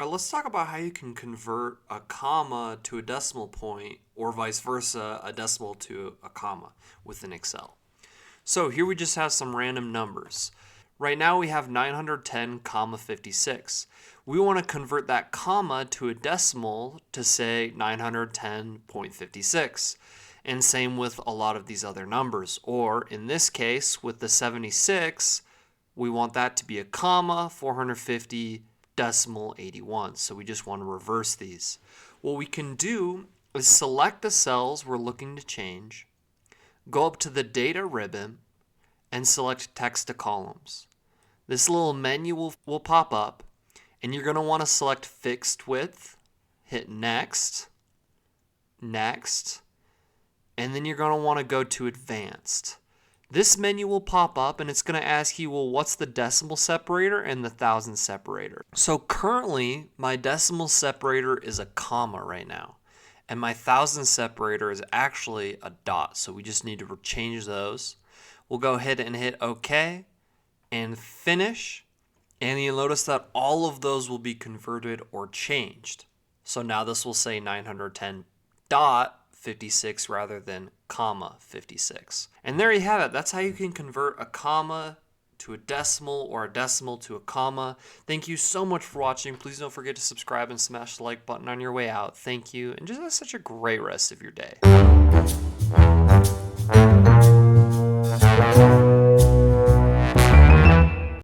All right, let's talk about how you can convert a comma to a decimal point or vice versa, a decimal to a comma within Excel. So here we just have some random numbers. Right now we have 910, 56. We want to convert that comma to a decimal to say 910.56. And same with a lot of these other numbers. Or in this case, with the 76, we want that to be a comma, 450 decimal 81. So we just want to reverse these. What we can do is select the cells we're looking to change, go up to the data ribbon, and select text to columns. This little menu will pop up, and you're going to want to select fixed width, hit next, next, and then you're going to want to go to advanced. This menu will pop up and it's going to ask you, well, what's the decimal separator and the thousand separator? So currently my decimal separator is a comma right now, and my thousand separator is actually a dot. So we just need to change those. We'll go ahead and hit OK and finish, and you'll notice that all of those will be converted or changed. So now this will say 910.56 rather than comma 56. And there you have it. That's how you can convert a comma to a decimal or a decimal to a comma. Thank you so much for watching. Please don't forget to subscribe and smash the like button on your way out. Thank you, and just have such a great rest of your day.